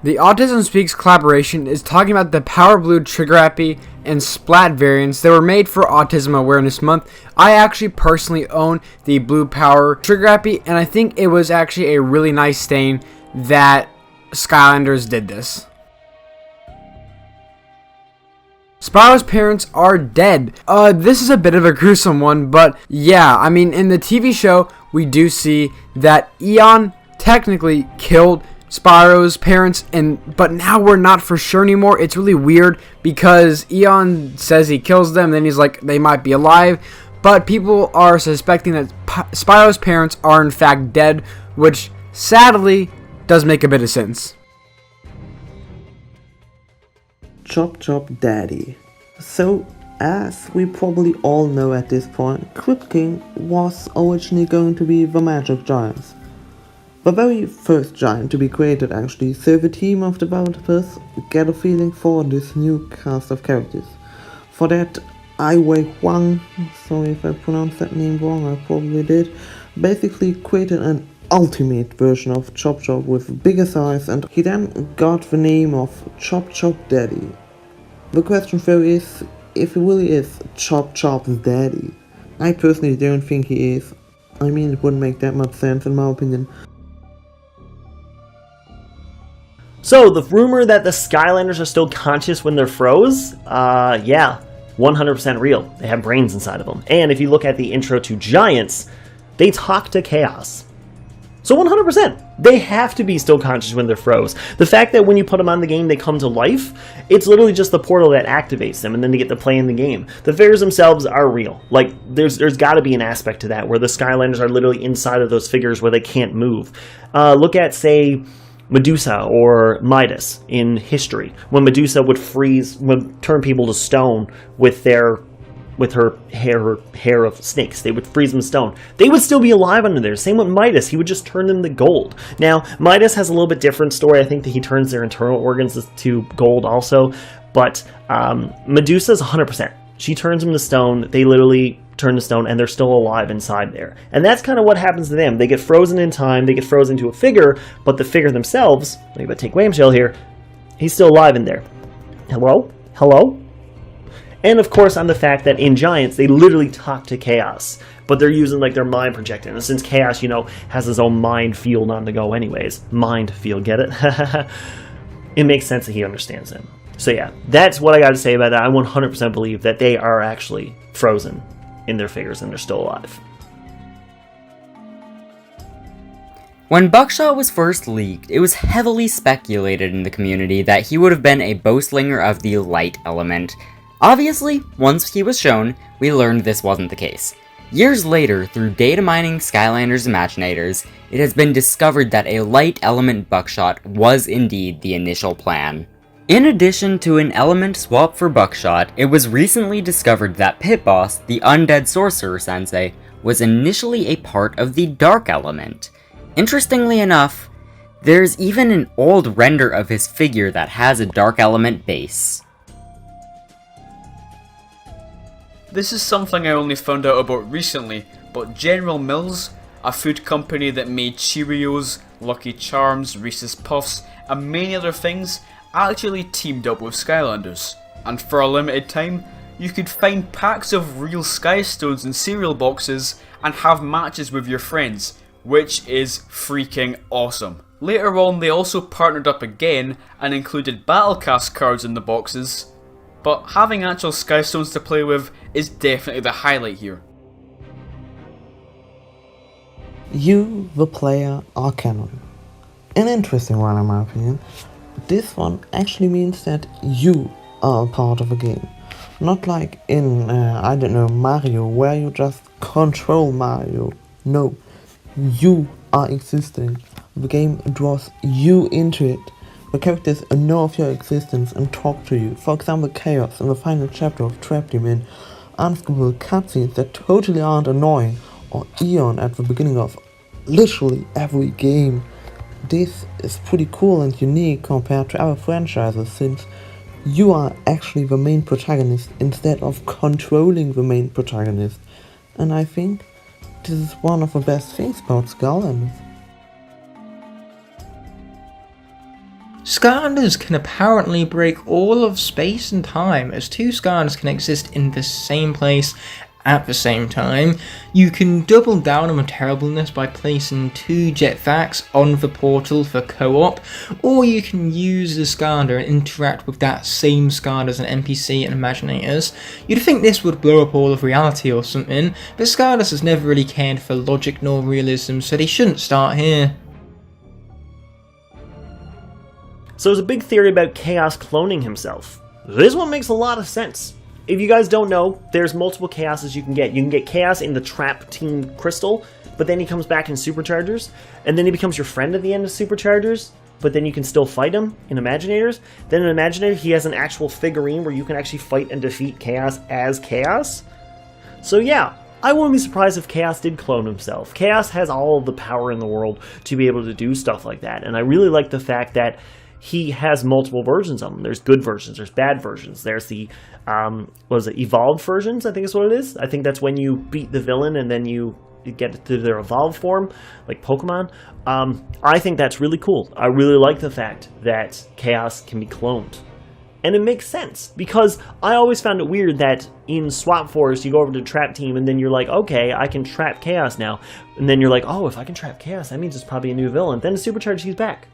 [SPEAKER 1] The Autism Speaks collaboration is talking about the Power Blue Trigger Happy and Splat variants that were made for Autism Awareness Month. I actually personally own the Blue Power Trigger Happy, and I think it was actually a really nice stain that Skylanders did this. Spyro's parents are dead. This is a bit of a gruesome one, but yeah, I mean, in the TV show, we do see that Eon technically killed Spyro's parents, but now we're not for sure anymore. It's really weird because Eon says he kills them, then he's like, they might be alive, but people are suspecting that Spyro's parents are in fact dead, which sadly does make a bit of sense.
[SPEAKER 4] Chop Chop Daddy. So, as we probably all know at this point, Krypt King was originally going to be the Magic Giants. The very first giant to be created actually, so the team of developers get a feeling for this new cast of characters. For that, Ai Wei Huang, sorry if I pronounced that name wrong, I probably did, basically created an ultimate version of Chop Chop with bigger size, and he then got the name of Chop Chop Daddy. The question though is, if he really is Chop Chop's daddy. I personally don't think he is. I mean, it wouldn't make that much sense in my opinion.
[SPEAKER 2] So, the rumor that the Skylanders are still conscious when they're froze? Yeah, 100% real. They have brains inside of them. And if you look at the intro to Giants, they talk to Chaos. So 100%, they have to be still conscious when they're froze. The fact that when you put them on the game, they come to life, it's literally just the portal that activates them, and then they get to play in the game. The figures themselves are real. Like, there's got to be an aspect to that, where the Skylanders are literally inside of those figures where they can't move. Look at, say, Medusa or Midas in history, when Medusa would turn people to stone with her hair of snakes. They would freeze them to stone. They would still be alive under there. Same with Midas. He would just turn them to gold. Now, Midas has a little bit different story. I think that he turns their internal organs to gold also. But Medusa's 100%. She turns them to stone. They literally turn to stone, and they're still alive inside there. And that's kind of what happens to them. They get frozen in time. They get frozen into a figure, but the figure themselves, I'm going to take Whamshell here, he's still alive in there. Hello? Hello? And of course on the fact that in Giants, they literally talk to Chaos, but they're using like their mind projecting. And since Chaos, you know, has his own mind field on the go anyways, mind field, get it? It makes sense that he understands him. So yeah, that's what I got to say about that. I 100% believe that they are actually frozen in their figures and they're still alive.
[SPEAKER 6] When Buckshot was first leaked, it was heavily speculated in the community that he would have been a bowslinger of the light element. Obviously, once he was shown, we learned this wasn't the case. Years later, through data mining Skylanders Imaginators, it has been discovered that a light element Buckshot was indeed the initial plan. In addition to an element swap for Buckshot, it was recently discovered that Pit Boss, the undead sorcerer sensei, was initially a part of the dark element. Interestingly enough, there's even an old render of his figure that has a dark element base.
[SPEAKER 3] This is something I only found out about recently, but General Mills, a food company that made Cheerios, Lucky Charms, Reese's Puffs, and many other things, actually teamed up with Skylanders. And for a limited time, you could find packs of real Sky Stones in cereal boxes and have matches with your friends, which is freaking awesome. Later on, they also partnered up again and included Battlecast cards in the boxes. but having actual Sky Stones to play with is definitely the highlight here.
[SPEAKER 4] You, the player, are canon. An interesting one in my opinion. This one actually means that you are a part of a game. Not like in, I don't know, Mario, where you just control Mario. No, you are existing. The game draws you into it. The characters know of your existence and talk to you. For example, Chaos in the final chapter of Trap Team in unskippable cutscenes that totally aren't annoying, or Eon at the beginning of literally every game. This is pretty cool and unique compared to other franchises, since you are actually the main protagonist instead of controlling the main protagonist. And I think this is one of the best things about Skylanders.
[SPEAKER 7] Skylanders can apparently break all of space and time, as two Skylanders can exist in the same place at the same time. You can double down on the terribleness by placing two jetpacks on the portal for co-op, or you can use the Skylander and interact with that same Skylander as an NPC and Imaginators. You'd think this would blow up all of reality or something, but Skylanders has never really cared for logic nor realism, so they shouldn't start here.
[SPEAKER 2] So there's a big theory about Chaos cloning himself. This one makes a lot of sense. If you guys don't know, there's multiple Chaoses you can get. You can get Chaos in the Trap Team Crystal, but then he comes back in Superchargers, and then he becomes your friend at the end of Superchargers, but then you can still fight him in Imaginators. Then in Imaginator, he has an actual figurine where you can actually fight and defeat Chaos as Chaos. So yeah, I wouldn't be surprised if Chaos did clone himself. Chaos has all the power in the world to be able to do stuff like that, and I really like the fact that he has multiple versions of them. There's good versions, there's bad versions. There's the, evolved versions, I think is what it is. I think that's when you beat the villain and then you get to their evolved form, like Pokemon. I think that's really cool. I really like the fact that Chaos can be cloned. And it makes sense, because I always found it weird that in Swap Force you go over to Trap Team and then you're like, okay, I can trap Chaos now. And then you're like, oh, if I can trap Chaos, that means it's probably a new villain. Then in Supercharged, he's back.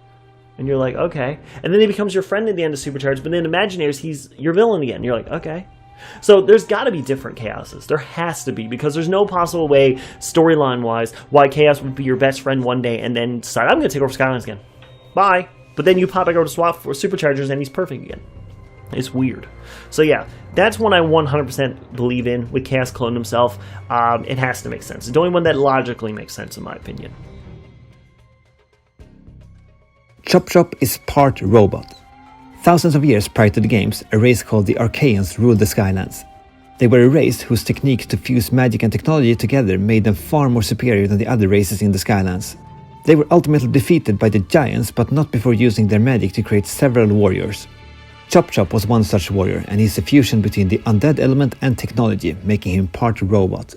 [SPEAKER 2] And you're like, okay. And then he becomes your friend at the end of Supercharged, but then in Imaginators, he's your villain again. You're like, okay. So there's got to be different Chaoses. There has to be, because there's no possible way, storyline-wise, why Chaos would be your best friend one day and then decide, I'm going to take over Skylanders again. Bye. But then you pop back over to Swap for Superchargers and he's perfect again. It's weird. So yeah, that's one I 100% believe in, with Chaos cloned himself. It has to make sense. It's the only one that logically makes sense, in my opinion.
[SPEAKER 5] Chop Chop is part robot. Thousands of years prior to the games, a race called the Archaeans ruled the Skylands. They were a race whose technique to fuse magic and technology together made them far more superior than the other races in the Skylands. They were ultimately defeated by the Giants, but not before using their magic to create several warriors. Chop Chop was one such warrior, and he's a fusion between the undead element and technology, making him part robot.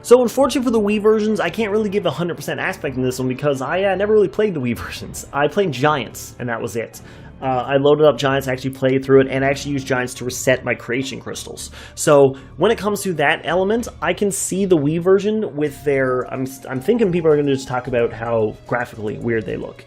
[SPEAKER 2] So unfortunately for the Wii versions, I can't really give a 100% aspect in this one, because I never really played the Wii versions. I played Giants, and that was it. I loaded up Giants, actually played through it, and actually used Giants to reset my creation crystals. So when it comes to that element, I can see the Wii version with their... I'm thinking people are going to just talk about how graphically weird they look.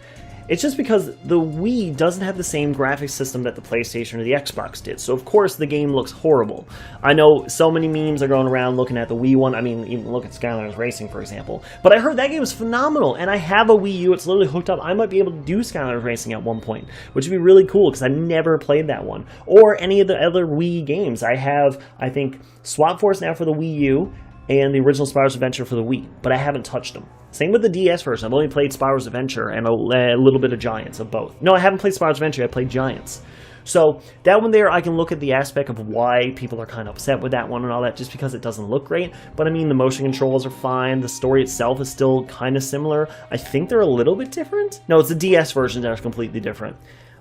[SPEAKER 2] It's just because the Wii doesn't have the same graphics system that the PlayStation or the Xbox did, so of course the game looks horrible. I know so many memes are going around looking at the Wii one. I mean, even look at Skylanders Racing, for example. But I heard that game is phenomenal, and I have a Wii U. It's literally hooked up. I might be able to do Skylanders Racing at one point, which would be really cool, because I've never played that one. Or any of the other Wii games. I have, I think, Swap Force now for the Wii U, and the original Spyro's Adventure for the Wii, but I haven't touched them. Same with the DS version. I've only played Spyro's Adventure and a little bit of Giants, of both. No, I haven't played Spyro's Adventure, I played Giants. So that one there, I can look at the aspect of why people are kind of upset with that one and all that, just because it doesn't look great. But I mean, the motion controls are fine, the story itself is still kind of similar. I think they're a little bit different. No, it's the DS versions that are completely different.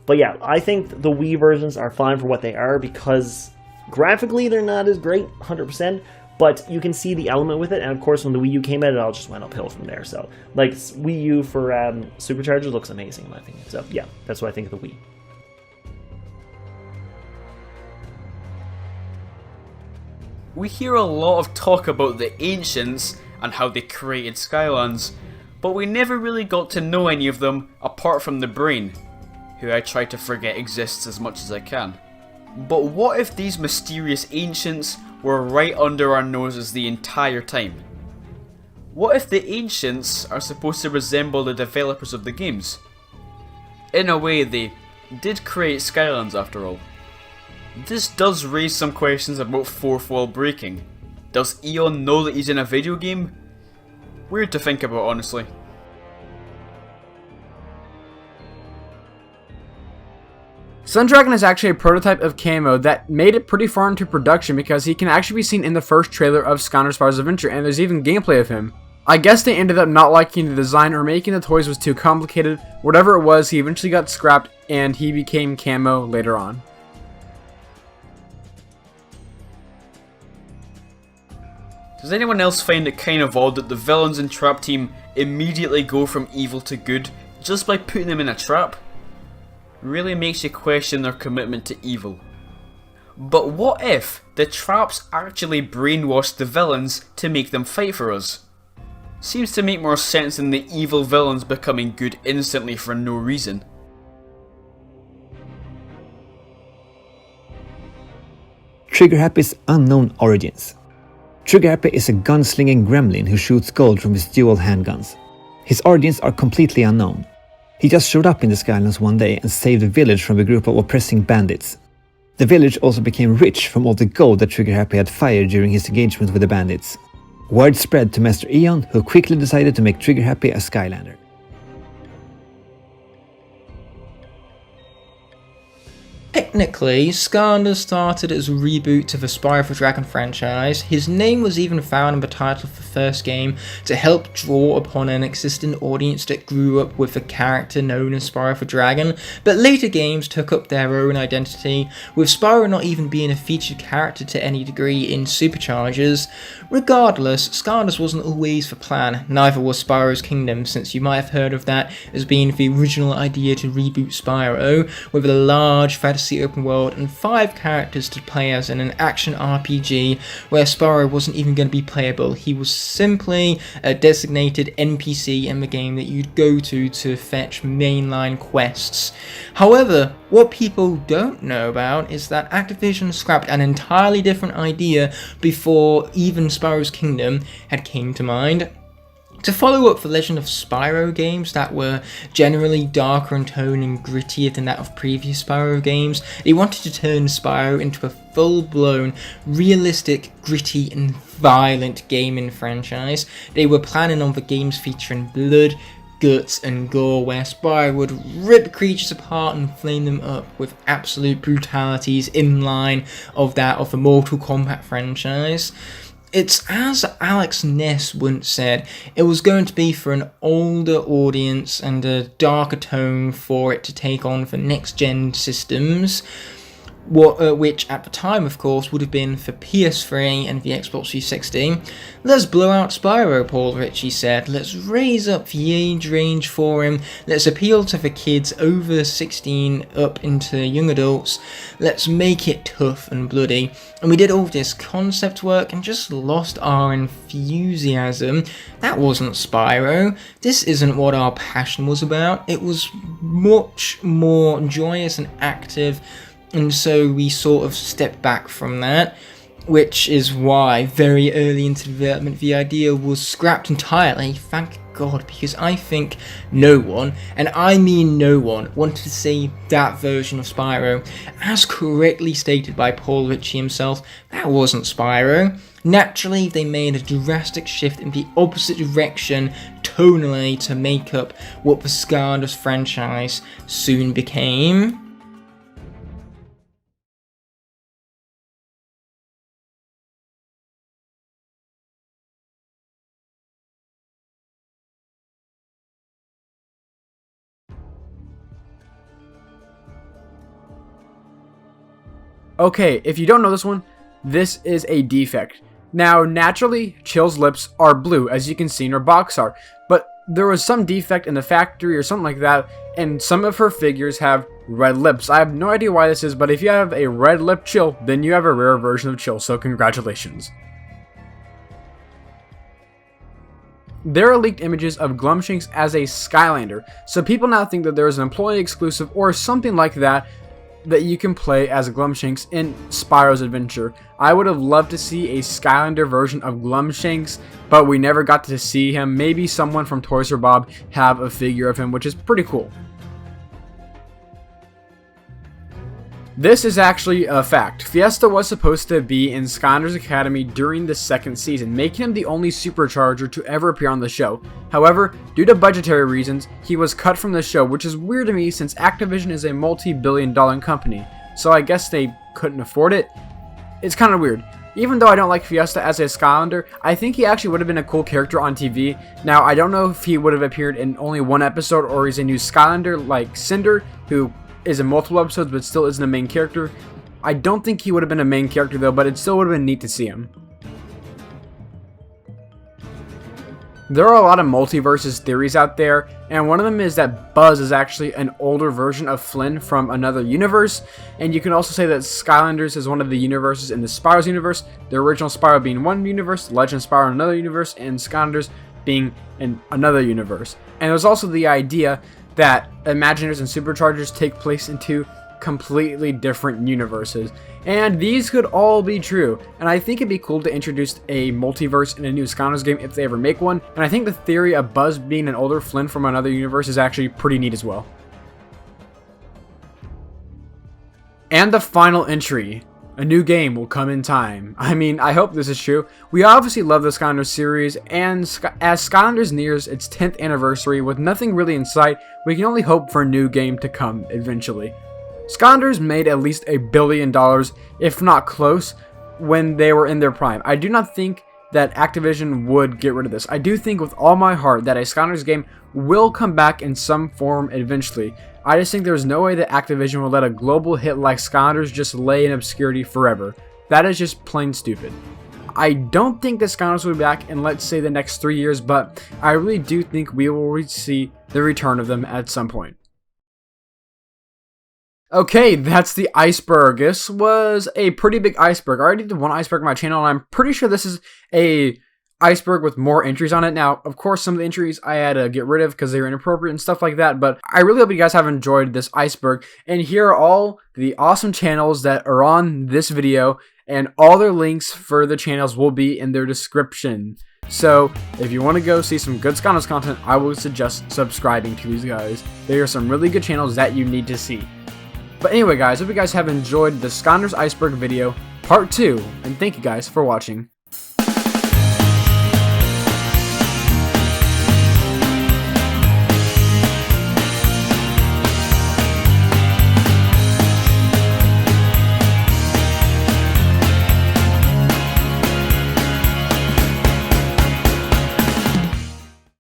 [SPEAKER 2] But yeah, I think the Wii versions are fine for what they are, because graphically they're not as great, 100%. But you can see the element with it, and of course when the Wii U came out, it all just went uphill from there. So, like, Wii U for Superchargers looks amazing in my opinion. So yeah, that's what I think of the Wii.
[SPEAKER 3] We hear a lot of talk about the ancients and how they created Skylands, but we never really got to know any of them apart from the brain. who I try to forget exists as much as I can. But what if these mysterious ancients were right under our noses the entire time? What if the ancients are supposed to resemble the developers of the games? In a way, they did create Skylands after all. This does raise some questions about fourth wall breaking. Does Eon know that he's in a video game? Weird to think about, honestly.
[SPEAKER 1] Sundragon is actually a prototype of Camo that made it pretty far into production because he can actually be seen in the first trailer of Skylanders Spyro's Adventure, and there's even gameplay of him. I guess they ended up not liking the design or making the toys was too complicated. Whatever it was, he eventually got scrapped and he became Camo later on.
[SPEAKER 3] Does anyone else find it kind of odd that the villains in Trap Team immediately go from evil to good just by putting them in a trap? Really makes you question their commitment to evil. But what if the traps actually brainwashed the villains to make them fight for us? Seems to make more sense than the evil villains becoming good instantly for no reason.
[SPEAKER 5] Trigger Happy's unknown origins. Trigger Happy is a gunslinging gremlin who shoots gold from his dual handguns. His origins are completely unknown. He just showed up in the Skylands one day and saved a village from a group of oppressing bandits. The village also became rich from all the gold that Trigger Happy had fired during his engagement with the bandits. Word spread to Master Eon, who quickly decided to make Trigger Happy a Skylander.
[SPEAKER 7] Technically, Skylanders started as a reboot to the Spyro the Dragon franchise. His name was even found in the title of the first game to help draw upon an existing audience that grew up with the character known as Spyro the Dragon, but later games took up their own identity, with Spyro not even being a featured character to any degree in Superchargers. Regardless, Skylanders wasn't always the plan, neither was Spyro's Kingdom, since you might have heard of that as being the original idea to reboot Spyro, with a large fantasy open world and 5 characters to play as in an action RPG where Spyro wasn't even going to be playable. He was simply a designated NPC in the game that you'd go to fetch mainline quests. However, what people don't know about is that Activision scrapped an entirely different idea before even Spyro's Kingdom had came to mind. To follow up the Legend of Spyro games that were generally darker in tone and grittier than that of previous Spyro games, they wanted to turn Spyro into a full-blown, realistic, gritty and violent gaming franchise. They were planning on the games featuring blood, guts and gore, where Spyro would rip creatures apart and flame them up with absolute brutalities in line of that of the Mortal Kombat franchise. It's as Alex Ness once said, it was going to be for an older audience and a darker tone for it to take on for next-gen systems, which at the time, of course, would have been for PS3 and the Xbox 360. Let's blow out Spyro, Paul Ritchie said. Let's raise up the age range for him. Let's appeal to the kids over 16 up into young adults. Let's make it tough and bloody. And we did all this concept work and just lost our enthusiasm. That wasn't Spyro. This isn't what our passion was about. It was much more joyous and active. And so we sort of stepped back from that, which is why very early into development the idea was scrapped entirely, thank God, because I think no one, and I mean no one, wanted to see that version of Spyro. As correctly stated by Paul Ritchie himself, that wasn't Spyro. Naturally, they made a drastic shift in the opposite direction tonally to make up what the Skylanders franchise soon became.
[SPEAKER 1] Okay, if you don't know this one, this is a defect. Now, naturally, Chill's lips are blue, as you can see in her box art, but there was some defect in the factory or something like that, and some of her figures have red lips. I have no idea why this is, but if you have a red lip Chill, then you have a rare version of Chill, so congratulations. there are leaked images of Glum Shanks as a Skylander, so people now think that there is an employee exclusive or something like that you can play as Glum Shanks in Spyro's adventure. I would have loved to see a Skylander version of Glum Shanks, but we never got to see him. Maybe someone from Toys R Bob have a figure of him, which is pretty cool. This is actually a fact. Fiesta was supposed to be in Skylanders Academy during the second season, making him the only supercharger to ever appear on the show. However, due to budgetary reasons, he was cut from the show, which is weird to me since Activision is a multi-billion-dollar company, so I guess they couldn't afford it. It's kind of weird. Even though I don't like Fiesta as a Skylander, I think he actually would have been a cool character on TV. Now, I don't know if he would have appeared in only one episode or he's a new Skylander like Cinder, who is in multiple episodes but still isn't a main character. I don't think he would have been a main character though, but it still would have been neat to see him. There are a lot of multiverses theories out there, and one of them is that Buzz is actually an older version of Flynn from another universe, and you can also say that Skylanders is one of the universes in the Spyro's universe, the original Spyro being one universe, Legend Spyro in another universe, and Skylanders being in another universe. And there's also the idea that Imaginators and Superchargers take place in two completely different universes, and these could all be true. And I think it'd be cool to introduce a multiverse in a new Skylanders game if they ever make one, and I think the theory of Buzz being an older Flynn from another universe is actually pretty neat as well. And the final entry. A new game will come in time. I mean, I hope this is true. We obviously love the Skylanders series, and as Skylanders nears its 10th anniversary with nothing really in sight, we can only hope for a new game to come eventually. Skylanders made at least $1 billion, if not close, when they were in their prime. I do not think that Activision would get rid of this. I do think with all my heart that a Skylanders game will come back in some form eventually. I just think there's no way that Activision will let a global hit like Skylanders just lay in obscurity forever. That is just plain stupid. I don't think that Skylanders will be back in, let's say, the next 3 years, but I really do think we will see the return of them at some point. Okay, that's the iceberg. This was a pretty big iceberg. I already did one iceberg on my channel, and I'm pretty sure this is a iceberg with more entries on it. Now, of course, some of the entries I had to get rid of because they were inappropriate and stuff like that, but I really hope you guys have enjoyed this iceberg. And here are all the awesome channels that are on this video, and all their links for the channels will be in their description. So, if you want to go see some good Skylanders content, I would suggest subscribing to these guys. They are some really good channels that you need to see. But anyway guys, hope you guys have enjoyed the Skylanders Iceberg video, part 2, and thank you guys for watching.